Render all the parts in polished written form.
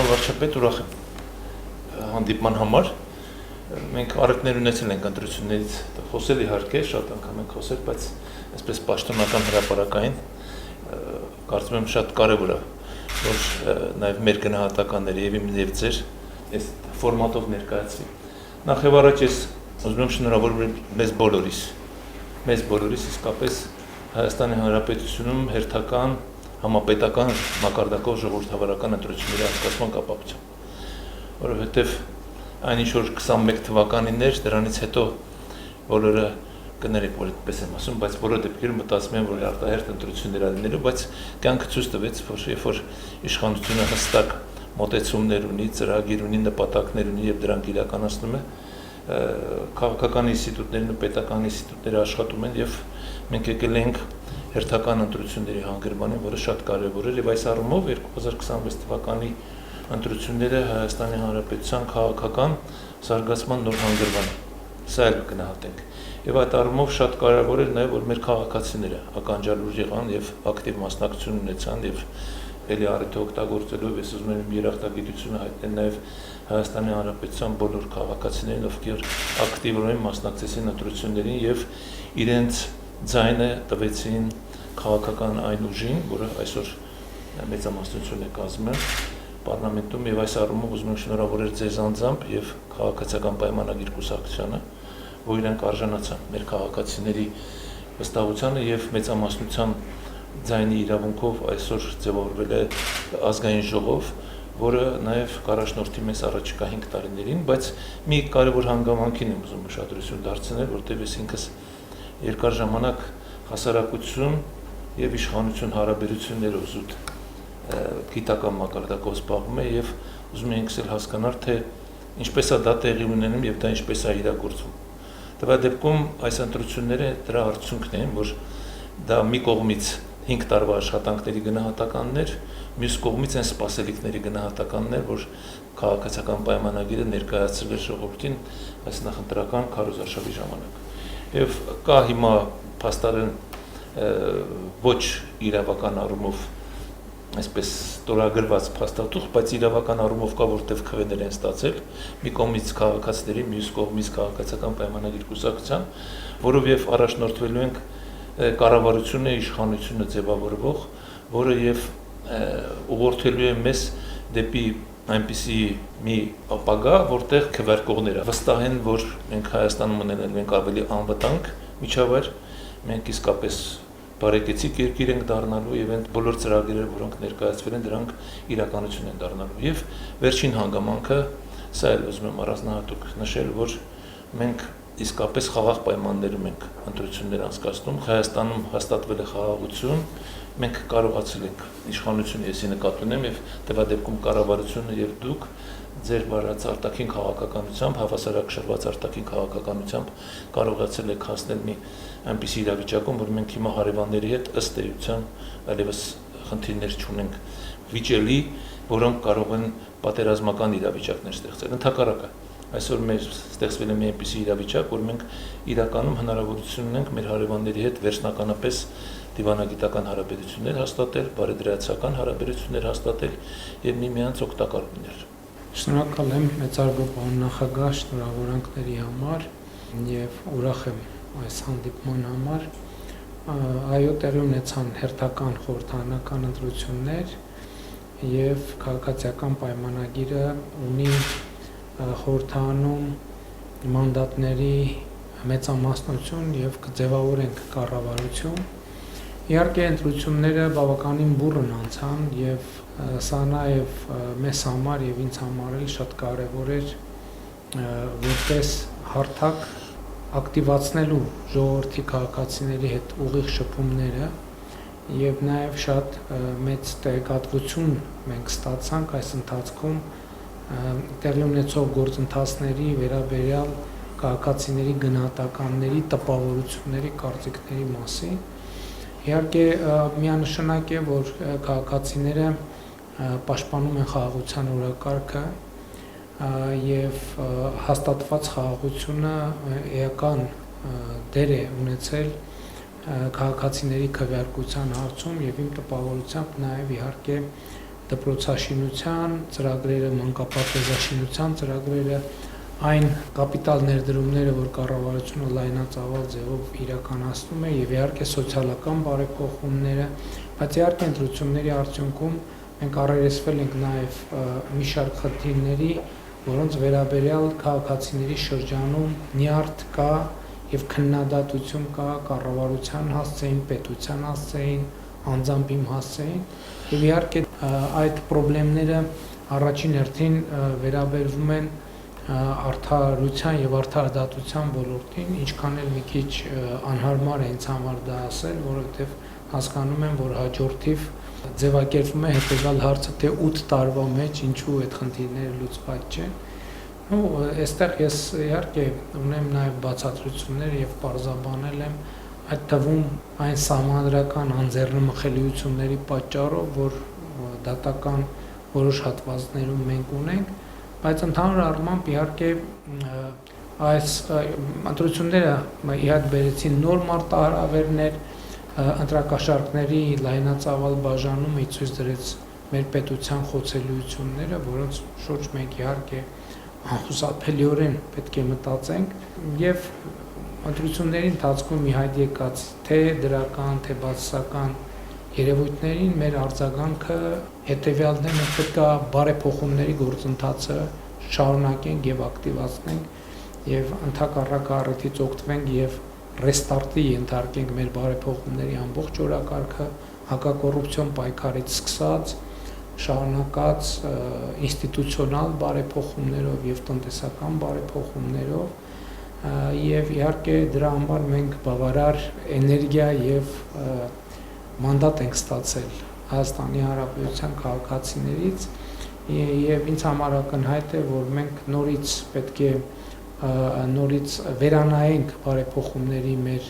Պարոն վարչապետ, ուրախ եմ հանդիպման համար։ Մենք առիթներ ունեցել ենք ընտրություններից խոսել, իհարկե, շատ անգամ ենք խոսել, բայց այսպես պաշտոնական հրապարակային կարծում եմ շատ կարևոր է, որ նաև մեր գնահատականները եւ իմ եւ ձեր այս ֆորմատով ներկայացվի։ Նախ եւ առաջ ես ուզում եմ շնորհավորել մեզ բոլորիս իսկապես Հայաստանի Հանրապետությունում հերթական համապետական մակարդակով ժողովրդավարական ընտրությունների անցկացման կապակցությամբ, որովհետև այն ինչ որ 21 թվականին էր, դրանից հետո բոլորը կներեք, որ այդպես եմ ասում, բայց բոլոր դեպքերում մտածում են, որ արտահերթ ընտրություններ լինելու, բայց կյանքը ցույց տվեց, որ երբ որ իշխանությունը հստակ մոտեցումներ ունի, ծրագիր ունի, նպատակներ ունի եւ դրանք իրականացնում է, քաղաքական ինստիտուտներն ու պետական ինստիտուտները աշխատում են եւ մենք եկել ենք հերթական ընտրությունների հանգրվանին, որը շատ կարևոր էր եւ այս առումով 2026 թվականի ընտրությունները Հայաստանի Հանրապետության քաղաքական զարգացման նոր հանգրվան է։ Սա էլ գնահատենք։ Եվ այդ առումով շատ կարևոր էր նաեւ որ մեր քաղաքացիները ականջալուր եղան եւ ակտիվ մասնակցություն ունեցան եւ ելի առիթ օգտագործելով ես ուզում եմ երախտագիտությունը հայտնել նաեւ Հայաստանի Հանրապետության բոլոր քաղաքացիներին, ովքեր ակտիվորեն մասնակցեցին ընտրություններին եւ իրենց ձայնը տվեցին քաղաքական այն ուժին, որը այսօր մեծամասնություն է կազմում պարլամենտում եւ այս առումով ուզում եմ շնորհավորել ձեզ անձամբ եւ քաղաքացիական պայմանագիր կուսակցությանը, որ իրենք արժանացան մեր քաղաքացիների վստահությանը եւ մեծամասնության ձայնի իրավունքով այսօր ձևավորվել է ազգային ժողով, որը նաեւ կառաջնորդի մեզ առաջիկա 5 տարիներին, բայց մի կարևոր հանգամանքին եմ ուզում ուշադրություն դարձնել, որտեղ ես ինքս երկար ժամանակ հասարակություն եւ իշխանություն հարաբերությունները զուտ գիտական մակարդակով զբաղվում է եւ ուզում ենք հասկանալ թե ինչպես է դա տեղի ունենում եւ դա ինչպես է իրագործվում։ Դրա դեպքում այս ընտրությունները դրա արդյունքն են, որ դա մի կողմից 5 տարվա աշխատանքների գնահատականներ, մյուս կողմից այն սպասելիքների գնահատականներ, որ քաղաքացիական պայմանագիրը ներկայացրել է ժողովրդին այս նախընտրական քարոզարշավի ժամանակ։ Եվ կա հիմա փաստորեն ոչ իրավական առումով այսպես ստորագրված փաստաթուղթ, բայց իրավական առումով կա որտեղ քվեներ են ստացել մի կողմից քաղաքացիների, մյուս կողմից քաղաքացիական պայմանագիր կուսակցության, որով եւ առաջնորդվելու ենք կառավարությունը, իշխանությունը ձևավորվող, որը եւ ուղղորդելու է մեզ դեպի այնպիսի մի ապագա, որտեղ քվեարկողները վստահ են, որ մենք Հայաստանում ունենալու ենք ավելի անվտանգ միջավայր, մենք իսկապես բարեկեցիկ երկիր ենք դառնալու եւ այն բոլոր ծրագրերը, որոնք ներկայացվել են, դրանք իրականություն են դառնալու։ Եվ վերջին հանգամանքը, սա էլ ուզում եմ առանձնահատուկ նշել, որ մենք իսկապես խաղաղ պայմաններում ենք ընտրություններ անցկացնում, Հայաստանում հաստատվել է խաղաղություն, մենք կարողացել ենք իշխանությունը եսի նկատի ունեմ եւ դրա դեպքում կառավարությունը եւ դուք ձեր վարած արտաքին քաղաքականությամբ, հավասարակշռված արտաքին քաղաքականությամբ կարողացել եք հասնել մի այնպիսի իրավիճակում, որ մենք հիմա հարևանների հետ ըստ էության այլևս խնդիրներ չունենք վիճելի, որոնք կարող են պատերազմական իրավիճակներ ստեղծել։ Ընդհակառակը այսօր մեր ստեղծվել է մի այնպիսի իրավիճակ, որ մենք իրականում հնարավորություն ունենք մեր հարևանների հետ վերջնականապես դիվանագիտական հարաբերություններ հաստատել, բարեդրացական հարաբերություններ հաստատել եւ միմյանց օգտակար լինել։ Շնորհակալ եմ մեծարգո պարոն նախագահ շնորհավորանքների համար եւ ուրախ եմ այս հանդիպման համար։ Այո, տեղի ունեցան հերթական խորհրդարանական ընտրություններ եւ քաղաքացիական պայմանագիրը ունի խորհրդարանում մանդատների մեծամասնություն եւ կձևավորենք կառավարություն։ Իհարկե ընտրությունները բավականին բուռն անցան եւ սա նաեւ մեզ համար եւ ինձ համար էլ շատ կարեւոր էր որպես հարթակ ակտիվացնելու ժողովրդի քաղաքացիների հետ ուղիղ շփումները եւ նաեւ շատ մեծ տեղեկատվություն մենք ստացանք այս ընթացքում տեղի ունեցող գործընթացների վերաբերյալ քաղաքացիների գնահատականների, տպավորությունների, կարծիքների մասին։ Իհարկե միանշանակ է, որ քաղաքացիները պաշտպանում են խաղաղության օրակարգը եւ հաստատված խաղաղությունը էական դեր է ունեցել քաղաքացիների քվեարկության հարցում եւ իմ տպավորությամբ նաեւ իհարկե դպրոցաշինության ծրագրերը, մանկապարտեզաշինության ծրագրերը, այն կապիտալ ներդրումները, որ կառավարությունը լայնածավալ ձևով իրականացնում է, եւ իհարկե սոցիալական բարեփոխումները, բայց իհարկե ընտրությունների արդյունքում մենք առերեսվել ենք նաեւ մի շարք խնդիրների, որոնց վերաբերյալ քաղաքացիների շրջանում նյարդ կա եւ քննադատություն կա կառավարության հասցեին, պետության հասցեին, անձամբ իմ հասցեին, եւ իհարկե այդ խնդիրները առաջին հերթին վերաբերվում են արդարության եւ արդարադատության ոլորտին, ինչքան էլ մի քիչ անհարմար է ինձ համար դա ասել, որովհետեւ հասկանում եմ, որ հաջորդիվ ձևակերպվում է հետեւյալ հարցը, թե 8 տարվա մեջ ինչու այդ խնդիրները լուծված չեն։ Ու այստեղ ես իհարկե ունեմ նաեւ բացատրություններ եւ պարզաբանել եմ այդ թվում այն սահմանադրական անձեռնմխելիությունների պատճառով, որ դատական որոշ հատվածներում մենք ունենք, բայց ընդհանուր առմամբ իհարկե այս ընտրությունները իհարկե բերեցին նոր մարտահրավերներ, ընտրակաշառքների լայնածավալ բաժանումը ցույց դրեց մեր պետության խոցելիությունները, որոնց շուրջ մենք իհարկե անխուսափելիորեն պետք է մտածենք եւ ընտրությունների ընթացքում ի հայտ եկած թե դրական, թե բացասական երևույթներին մեր արձագանքը հետեւյալն է, մենք պետք է բարեփոխումների գործընթացը շարունակենք եւ ակտիվացնենք եւ ընդհակառակը առիթից օգտվենք եւ ռեստարտի ենթարկենք մեր բարեփոխումների ամբողջ օրակարգը հակակոռուպցիոն պայքարից սկսած շարունակած ինստիտուցիոնալ բարեփոխումներով եւ տնտեսական բարեփոխումներով եւ իհարկե դրա համար մենք բավարար էներգիա եւ մանդատ ենք ստացել Հայաստանի Հանրապետության քաղաքացիներից եւ ինձ համար ակնհայտ է, որ մենք նորից պետք է նորից վերանայենք բարեփոխումների մեր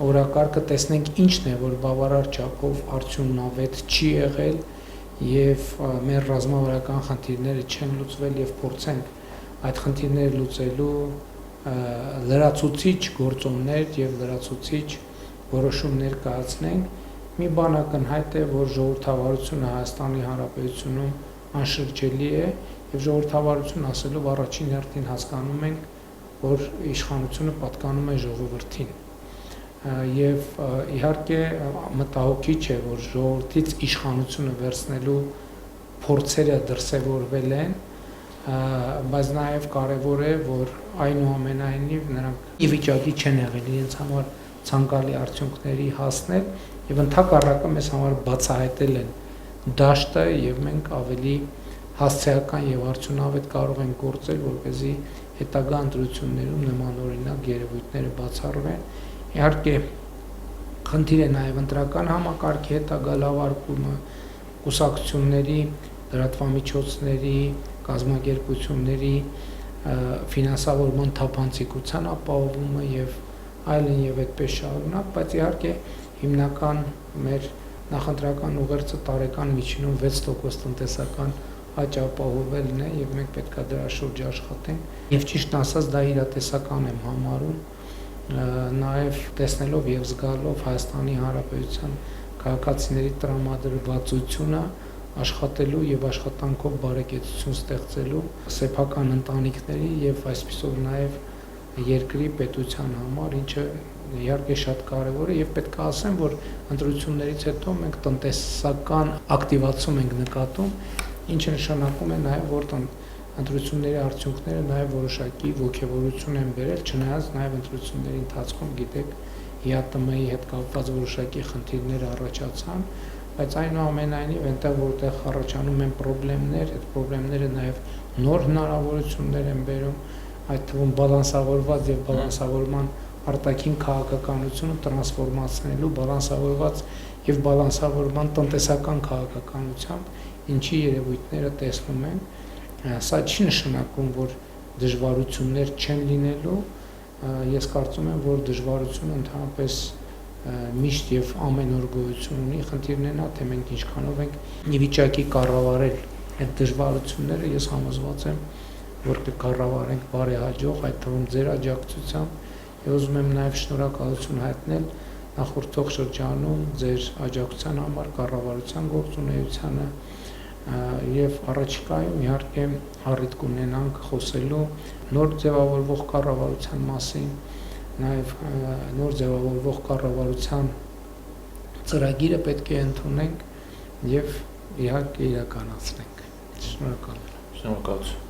օրակարգը, տեսնենք ինչն է, որ բավարար չափով արդյունավետ չի եղել եւ մեր ռազմավարական խնդիրները չեն լուծվել եւ փորձենք այդ խնդիրները լուծելու լրացուցիչ գործոններ եւ լրացուցիչ որոշումներ կայացնենք։ Մի բան ակնհայտ է, որ ժողովրդավարությունը Հայաստանի Հանրապետությունում անշրջելի է եւ ժողովրդավարություն ասելով առաջին հերթին հասկանում ենք, որ իշխանությունը պատկանում է ժողովրդին եւ իհարկե մտահոգիչ է, որ ժողովրդից իշխանությունը վերցնելու փորձերը դրսևորվել են, բայց նաեւ կարեւոր է, որ այնուամենայնիվ նրանք ի վիճակի չեն եղել իրենց համար ցանկալի արդյունքների հասնել եւ ընդհակառակը մեզ համար բացահայտել են դաշտը եւ մենք ավելի հասցեական եւ արդյունավետ կարող ենք գործել, որպեսզի հետագա ընտրություններում նմանօրինակ երևույթները բացառվեն։ Իհարկե խնդիր է նաեւ ընտրական համակարգի հետագա լավարկումը, կուսակցությունների, լրատվամիջոցների, կազմակերպությունների ֆինանսավորման թափանցիկության ապահովումը եւ այլն եւ այդպես շարունակ, բայց իհարկե հիմնական մեր նախընտրական ուղերձը տարեկան միջինում 6% տնտեսական աճ ապահովելն է եւ մենք պետք է դրա շուրջ աշխատենք եւ ճիշտ ասած դա իրատեսական եմ համարում նաեւ տեսնելով եւ զգալով Հայաստանի Հանրապետության քաղաքացիների տրամադրվածությունը աշխատելու եւ աշխատանքով բարեկեցություն ստեղծելու սեփական ընտանիքների եւ այսպիսով նաեւ երկրի պետության համար, ինչը իհարկե շատ կարևոր է եւ պետք է ասեմ, որ ընտրություններից հետո մենք տնտեսական ակտիվացում ենք նկատում, ինչը նշանակում է նաեւ, որ ընտրությունների արդյունքները նաեւ որոշակի ողջավորություն են բերել, չնայած նաեւ ընտրությունների ընթացքում գիտեք ՀԱՏՄ-ի հետ կապված որոշակի խնդիրներ առաջացան, բայց այնուամենայնիվ այնտեղ որտեղ առաջանում են խնդիրներ, այդ խնդիրները նաեւ նոր հնարավորություններ են բերում, այդ թվում բալանսավորված եւ բալանսավորման արտաքին քաղաքականությունը տրանսֆորմացնելու բալանսավորված եւ բալանսավորման տնտեսական քաղաքականությամբ, ինչի երևույթները տեսնում են, սա չի նշանակում, որ դժվարություններ չեն լինելու, ես կարծում եմ, որ դժվարությունը ընդհանրապես միշտ եւ ամեն օր գոյություն ունի, խնդիրն է նա, թե մենք ինչքանով ենք ի վիճակի կառավարել այդ դժվարությունները, ես համոզված եմ, որ կկառավարենք բարեհաջող, այդ թվում ձեր աջակցությամբ, եւ ուզում եմ նաեւ շնորհակալություն հայտնել նախորդող շրջանում ձեր աջակցության համար, կառավարության գործունեությանը եւ առաջիկայում իհարկե առիթ կունենանք խոսելու նոր ձևավորվող կառավարության մասին, նաեւ նոր ձևավորվող կառավարության ծրագիրը պետք է ընդունենք եւ իհարկե իրականացնենք։ Շնորհակալ եմ։ Շնորհակալություն։